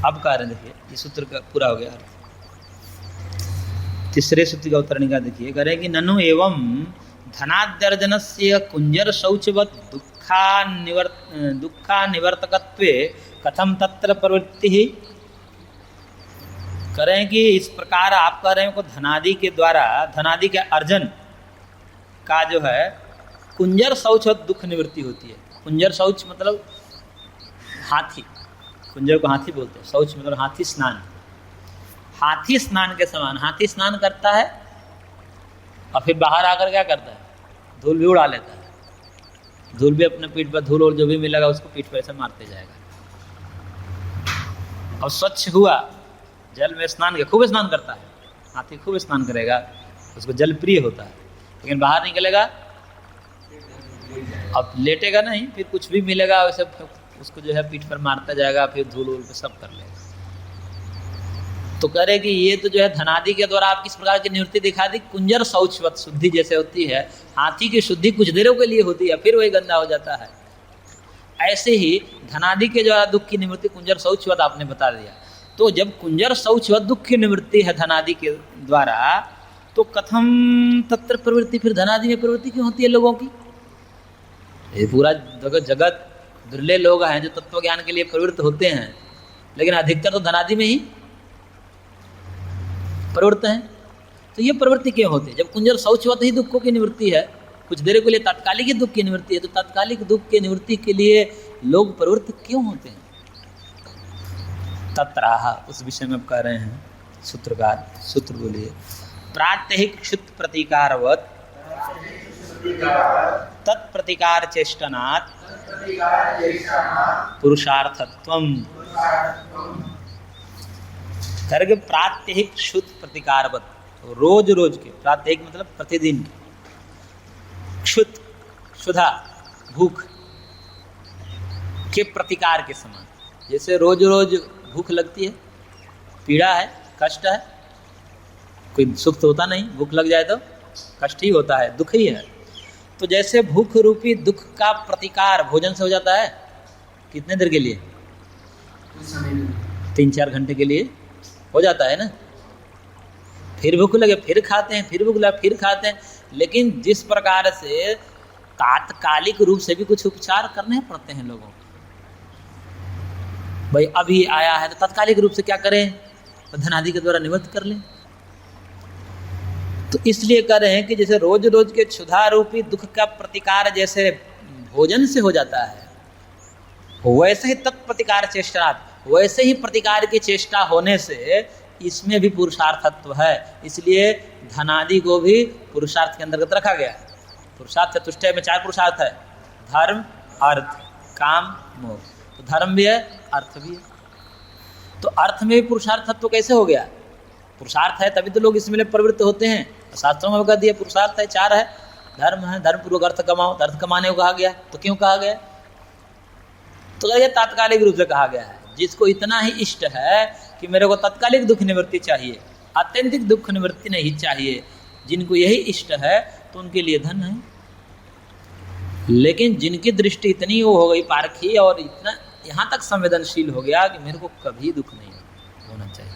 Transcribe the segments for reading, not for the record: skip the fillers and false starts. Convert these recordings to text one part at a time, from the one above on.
अब कह रहे हैं, देखिए इस सूत्र का पूरा हो गया अर्थ। तीसरे सूत्र का उत्तर निकाल देखिए, कह रहे हैं कि ननु एवं धनाद्यर्जनस्य कुंजर शौचवत दुःखानिवर्तकत्वे कथम तत्र प्रवृत्ति ही। करें कि इस प्रकार आप कह रहे हैं को धनादि के द्वारा, धनादि के अर्जन का जो है कुंजर शौचवत दुख निवृत्ति होती है। कुंजर शौच मतलब हाथी, कुंजर को हाथी बोलते हैं, शौच मतलब हाथी स्नान। हाथी स्नान के समान हाथी स्नान करता है और फिर बाहर आकर क्या करता है, धूल भी उड़ा लेता है। धूल भी अपने पीठ पर, धूल और जो भी मिलेगा उसको पीठ पर ऐसे मारते जाएगा। और स्वच्छ हुआ जल में स्नान के, खूब स्नान करता है हाथी, खूब स्नान करेगा, उसको जल प्रिय होता है। लेकिन बाहर निकलेगा, अब लेटेगा नहीं, फिर कुछ भी मिलेगा वैसे उसको जो है पीठ पर मारता जाएगा, फिर धूल वूल पे सब कर लेगा। तो कह रहे कि ये तो जो है धनादि के द्वारा आप किस प्रकार की निवृत्ति दिखा दी, कुंजर शौचवत शुद्धि जैसे होती है, हाथी की शुद्धि कुछ देरों के लिए होती है, फिर वही गंदा हो जाता है। ऐसे ही धनादि के द्वारा दुख की निवृत्ति कुंजर शौचवत आपने बता दिया। तो जब कुंजर शौचवत दुख की निवृत्ति है धनादि के द्वारा, तो कथम तत्र प्रवृत्ति, फिर धनादि में प्रवृत्ति क्यों होती है लोगों की? ये पूरा जगत दुर्लभ लोग हैं जो तत्व ज्ञान के लिए प्रवृत्त होते हैं, लेकिन अधिकतर तो धनादि में ही प्रवृत्त हैं। तो ये प्रवृत्ति क्यों होती है? जब कुंजर शौचवत ही दुखों की निवृत्ति है, कुछ देर के लिए तात्कालिक ही दुख की निवृत्ति है, तो तात्कालिक दुख की निवृत्ति के लिए लोग प्रवृत्त क्यों होते हैं? तत्राह, उस विषय में अब कह रहे हैं सूत्रकार, सूत्र बोलिए, प्रात्यहिक क्षुत प्रतीकारवत तत्प्रतिकार चेष्टनात् पुरुषार्थत्वम। करके प्रात्यहिक क्षुत प्रतिकारवत, रोज रोज के, प्रात्यहिक मतलब प्रतिदिन, क्षुत क्षुधा भूख के प्रतिकार के समान। जैसे रोज रोज भूख लगती है, पीड़ा है, कष्ट है, कोई सुख तो होता नहीं, भूख लग जाए तो कष्ट ही होता है, दुख ही है। तो जैसे भूख रूपी दुख का प्रतिकार भोजन से हो जाता है, कितने देर के लिए? 3-4 घंटे के लिए हो जाता है ना। फिर भूख लगे फिर खाते हैं, फिर भूख लगे फिर खाते हैं। लेकिन जिस प्रकार से तात्कालिक रूप से भी कुछ उपचार करने पड़ते हैं लोगों को, भाई अभी आया है तो तात्कालिक रूप से क्या करें, तो धनादि के द्वारा निवृत्त कर लें। तो इसलिए कह रहे हैं कि जैसे रोज रोज के क्षुधा रूपी दुख का प्रतिकार जैसे भोजन से हो जाता है, वैसे ही तत्प्रतिकार चेष्टा, वैसे ही प्रतिकार की चेष्टा होने से इसमें भी पुरुषार्थत्व है। इसलिए धनादि को भी पुरुषार्थ के अंतर्गत रखा गया है। पुरुषार्थ चतुष्टय में 4 पुरुषार्थ है, धर्म, अर्थ, काम, मोक्ष। तो धर्म भी है, अर्थ भी है। तो अर्थ में भी पुरुषार्थत्व कैसे हो गया? पुरुषार्थ है तभी तो लोग इसमें प्रवृत्त होते हैं। शास्त्रों में कह दिया पुरुषार्थ है, 4 है, धर्म है, धर्म पूर्वक अर्थ कमाओ, अर्थ कमाने को कहा गया। तो क्यों कहा गया? तो ये तात्कालिक रूप से कहा गया है। जिसको इतना ही इष्ट है कि मेरे को तात्कालिक दुख निवृत्ति चाहिए, आत्यंतिक दुख निवृत्ति नहीं चाहिए, जिनको यही इष्ट है तो उनके लिए धन है। लेकिन जिनकी दृष्टि इतनी वो हो गई पारखी और इतना यहाँ तक संवेदनशील हो गया कि मेरे को कभी दुख नहीं होना चाहिए,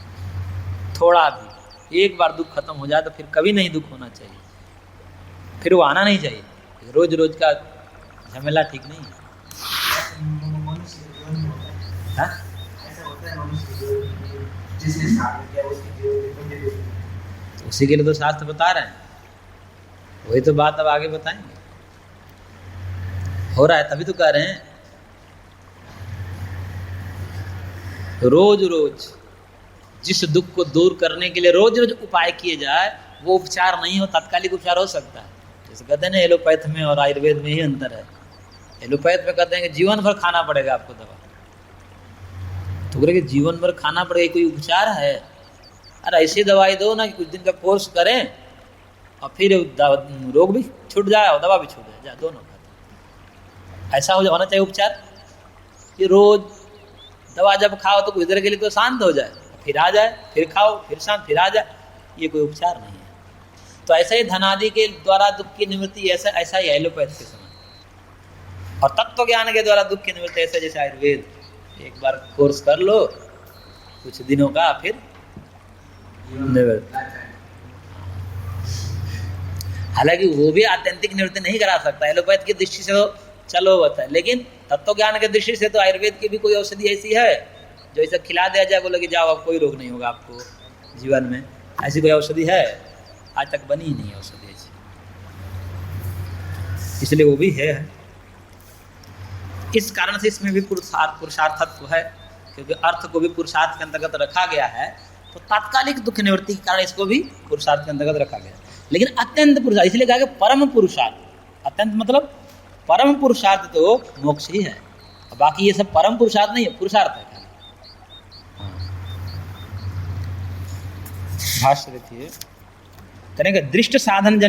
थोड़ा भी, एक बार दुख खत्म हो जाए तो फिर कभी नहीं दुख होना चाहिए, फिर वो आना नहीं चाहिए। रोज रोज का झमेला ठीक नहीं है। हाँ? उसी के लिए तो शास्त्र बता रहे हैं, वही तो बात अब आगे बताएंगे। हो रहा है तभी तो कह रहे हैं रोज रोज जिस दुख को दूर करने के लिए रोज रोज उपाय किए जाए, वो उपचार नहीं हो, तात्कालिक उपचार हो सकता है। जैसे कहते हैं ना, एलोपैथ में और आयुर्वेद में ही अंतर है। एलोपैथ में कहते हैं कि जीवन भर खाना पड़ेगा आपको दवा, तो कह जीवन भर खाना पड़ेगा, कोई उपचार है? अरे ऐसी दवाई दो ना कि कुछ दिन का कोर्स करें और फिर रोग भी छूट जाए और दवा भी छूट जाए, दोनों ऐसा होना चाहिए उपचार। कि रोज दवा जब खाओ तो कुछ देर के लिए तो शांत हो जाए, फिर आ जाए, फिर खाओ, फिर शांत, फिर आ जाए, ये कोई उपचार नहीं है। तो ऐसे ही धनादि के द्वारा दुख की निवृत्ति ऐसा ही एलोपैथ के समय, और तत्व ज्ञान के द्वारा दुख की निवृत्ति ऐसा जैसे आयुर्वेद। एक बार कोर्स कर लो कुछ दिनों का, फिर निवृत्ति। हालांकि वो भी आत्यंतिक निवृत्ति नहीं करा सकता, एलोपैथ की दृष्टि से तो चलो होता है, लेकिन तत्व ज्ञान की दृष्टि से तो आयुर्वेद की भी कोई औषधि ऐसी है जो ऐसा खिला दिया जाए, बोले कि जाओ अब कोई रोग नहीं होगा आपको जीवन में, ऐसी कोई औषधि है? आज तक बनी ही नहीं औषधि ऐसी, इसलिए वो भी है। इस कारण से इसमें भी पुरुषार्थत्व है, क्योंकि अर्थ को भी पुरुषार्थ के अंतर्गत रखा गया है, तो तात्कालिक दुख निवृत्ति के कारण इसको भी पुरुषार्थ के अंतर्गत रखा गया। लेकिन अत्यंत पुरुषार्थ इसलिए कहा कि परम पुरुषार्थ, अत्यंत मतलब परम पुरुषार्थ तो मोक्ष ही है, बाकी ये सब परम पुरुषार्थ नहीं है, पुरुषार्थ है। भाष्य देखिए, करेंगे दृष्ट साधन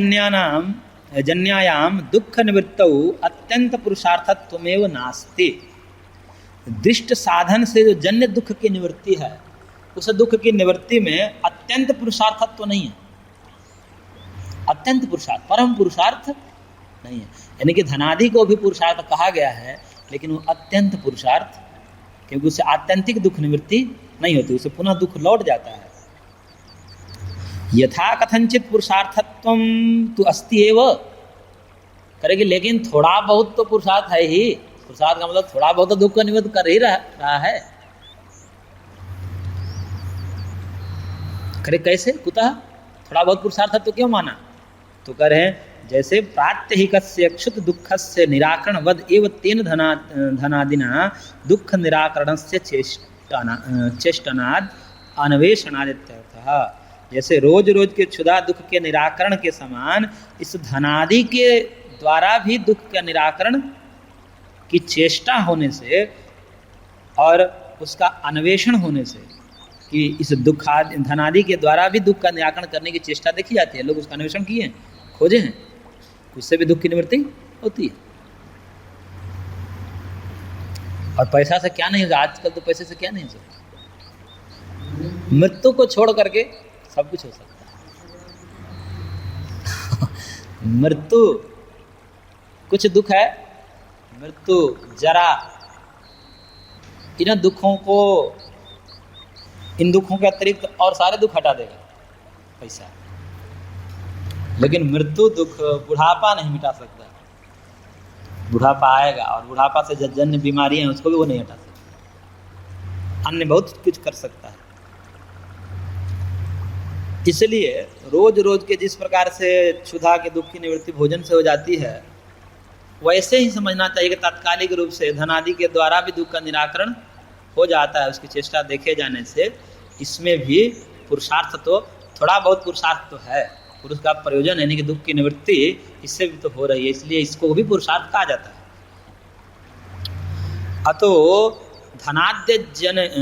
जन्यायाम दुख निवृत्तौ अत्यंत पुरुषार्थत्वमेव नास्ति। दृष्ट साधन से जो जन्य दुख की निवृत्ति है, उस दुख की निवृत्ति में अत्यंत पुरुषार्थत्व नहीं है, अत्यंत पुरुषार्थ, परम पुरुषार्थ नहीं है। यानी कि धनादि को भी पुरुषार्थ कहा गया है, लेकिन वो अत्यंत पुरुषार्थ, क्योंकि उससे आत्यंतिक दुख निवृत्ति नहीं होती, उसे पुनः दुख लौट जाता है। यथा कथंचित पुरुषार्थत्वम तो अस्ति एव, करेगी, लेकिन थोड़ा बहुत तो पुरुषार्थ है ही। पुरुषार्थ का मतलब थोड़ा बहुत तो दुख का निवृत्त कर ही रहा है। करे कैसे, कुतः थोड़ा बहुत पुरुषार्थ तो क्यों माना? तो कह रहे हैं जैसे प्रात्यहिकस्य क्षुत दुःखस्य निराकरण वद एव तेन धनादिना दुःख निराकरणस्य चेष्टनाद अन्वेषणाद इत्यर्थः। जैसे रोज रोज के क्षुधा दुख के निराकरण के समान इस धनादि के द्वारा भी दुख का निराकरण की चेष्टा होने से और उसका अन्वेषण होने से, कि इस धनादि के द्वारा भी दुख का निराकरण करने की चेष्टा देखी जाती है, लोग उसका अन्वेषण किए हैं, खोजे हैं, उससे भी दुख की निवृत्ति होती है। और पैसा से क्या नहीं होगा, आजकल तो पैसे से क्या नहीं हो सकता, मृत्यु को छोड़ करके सब कुछ हो सकता है। मृत्यु कुछ दुख है, मृत्यु जरा, इन दुखों को, इन दुखों के अतिरिक्त और सारे दुख हटा देगा पैसा, लेकिन मृत्यु दुख बुढ़ापा नहीं मिटा सकता। बुढ़ापा आएगा और बुढ़ापा से जो जन्य बीमारियां हैं उसको भी वो नहीं हटा सकता, अन्य बहुत कुछ कर सकता है। इसलिए रोज रोज के जिस प्रकार से क्षुधा के दुख की निवृत्ति भोजन से हो जाती है, वैसे ही समझना चाहिए कि तात्कालिक रूप से धनादि के द्वारा भी दुख का निराकरण हो जाता है, उसकी चेष्टा देखे जाने से। इसमें भी पुरुषार्थ तो, थोड़ा बहुत पुरुषार्थ तो है, पुरुष का प्रयोजन यानी कि दुख की निवृत्ति इससे भी तो हो रही है, इसलिए इसको भी पुरुषार्थ कहा जाता है। अतो धनाद्यर्जने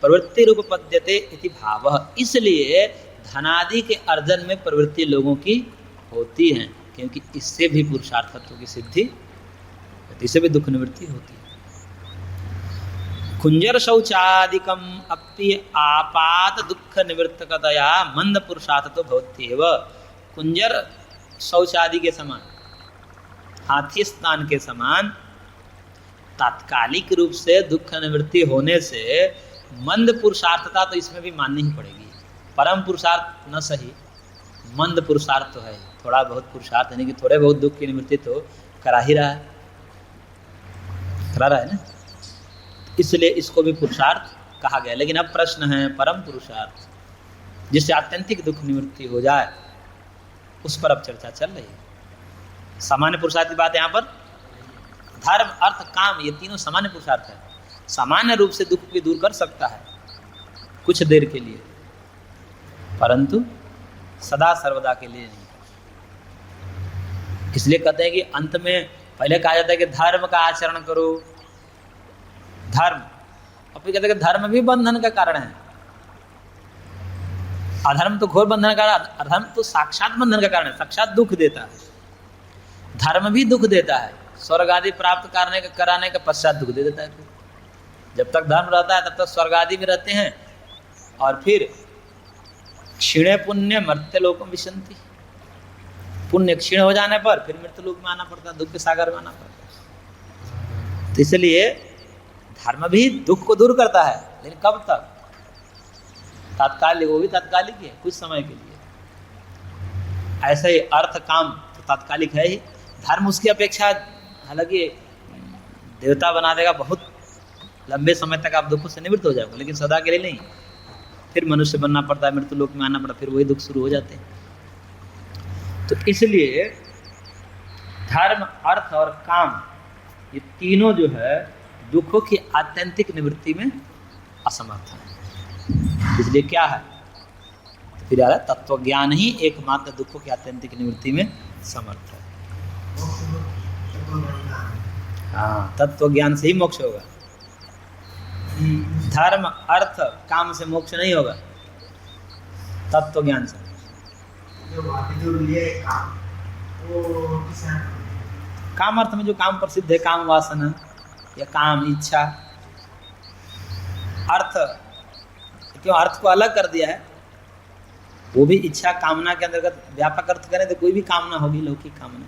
प्रवृत्ति रूप पद्यते इति भावः, इसलिए धनादि के अर्जन में प्रवृत्ति लोगों की होती है, क्योंकि इससे भी पुरुषार्थत्व की सिद्धि, इससे भी दुख निवृत्ति होती है। कुंजर शौचादिकम अपि आपात दुख निवृत्तकतया मंद पुरुषार्थ तो भवत्येव। कुंजर शौचादि के समान, हाथी स्नान के समान तात्कालिक रूप से दुख निवृत्ति होने से मंद पुरुषार्थता तो इसमें भी माननी ही पड़ेगी। परम पुरुषार्थ न सही, मंद पुरुषार्थ तो है, थोड़ा बहुत पुरुषार्थ यानी कि थोड़े बहुत दुख की निवृत्ति तो करा ही रहा है, करा रहा है ना, इसलिए इसको भी पुरुषार्थ कहा गया। लेकिन अब प्रश्न है परम पुरुषार्थ, जिससे आत्यंतिक दुख निवृत्ति हो जाए, उस पर अब चर्चा चल रही है। सामान्य पुरुषार्थ की बात यहाँ पर, धर्म अर्थ काम ये तीनों सामान्य पुरुषार्थ है, सामान्य रूप से दुख भी दूर कर सकता है कुछ देर के लिए, परंतु सदा सर्वदा के लिए नहीं। इसलिए कहते हैं कि अंत में पहले कहा जाता है कि धर्म का आचरण करो, धर्म, और फिर कहते हैं कि धर्म भी बंधन का कारण है, अधर्म तो घोर बंधन का कारण, अधर्म तो साक्षात बंधन का कारण है, साक्षात दुख देता है। धर्म भी दुख देता है, स्वर्ग आदि प्राप्त कराने के पश्चात दुख दे देता है। फिर जब तक धर्म रहता है तब तक स्वर्ग आदि में रहते हैं, और फिर क्षीणे पुण्य मर्त्यलोकम विशंति, पुण्य क्षीण हो जाने पर फिर मृत्युलोक में आना पड़ता है, दुख के सागर में आना पड़ता है। तो इसलिए धर्म भी दुख को दूर करता है, लेकिन कब तक? तात्कालिक, वो भी तात्कालिक है, कुछ समय के लिए। ऐसे ही अर्थ काम तो तात्कालिक है ही। धर्म उसकी अपेक्षा, हालांकि देवता बना देगा, बहुत लंबे समय तक आप दुखों से निवृत्त हो जाओगे, लेकिन सदा के लिए नहीं। फिर मनुष्य बनना पड़ता है, मृत्यु लोक में आना पड़ता है, फिर वही दुख शुरू हो जाते हैं। तो इसलिए धर्म, अर्थ और काम, ये तीनों जो है दुखों की आत्यंतिक निवृत्ति में असमर्थ है। इसलिए क्या है? तो फिर आ रहा है तत्व ज्ञान ही एकमात्र दुखों की आत्यंतिक निवृत्ति में समर्थ है। हाँ, तत्व ज्ञान से ही मोक्ष होगा। धर्म, अर्थ, काम से मोक्ष नहीं होगा, तत्व ज्ञान से। काम अर्थ में जो काम प्रसिद्ध है, काम वासना या काम इच्छा। अर्थ, क्यों अर्थ को अलग कर दिया है? वो भी इच्छा कामना के अंतर्गत व्यापक अर्थ करें तो कोई भी कामना होगी, लौकिक कामना।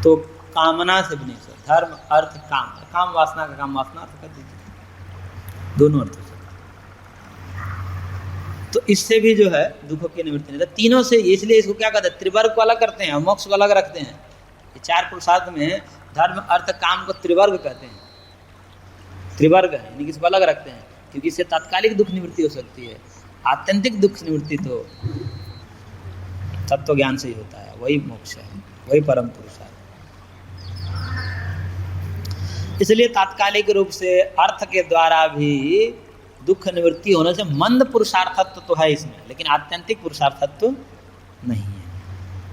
तो कामना से भी नहीं सर, धर्म, अर्थ, काम, काम वासना का काम वासना अर्थ कर दीजिए, दोनों अर्थ से। तो इससे भी जो है दुखों की निवृत्ति नहीं, तीनों से। इसलिए इसको क्या कहते हैं? त्रिवर्ग को अलग करते हैं, मोक्ष को अलग रखते हैं। ये चार पुरुषार्थ में धर्म, अर्थ, काम को त्रिवर्ग कहते हैं। त्रिवर्ग है, यानी कि इसको अलग रखते हैं, क्योंकि इससे तात्कालिक दुख निवृत्ति हो सकती है। आत्यंतिक दुख निवृत्ति तो तत्व ज्ञान से ही होता है, वही मोक्ष है, वही परम पुरुष है। इसलिए तात्कालिक रूप से अर्थ के द्वारा भी दुख निवृत्ति होने से मंद पुरुषार्थत्व तो है इसमें, लेकिन आत्यंतिक पुरुषार्थत्व नहीं।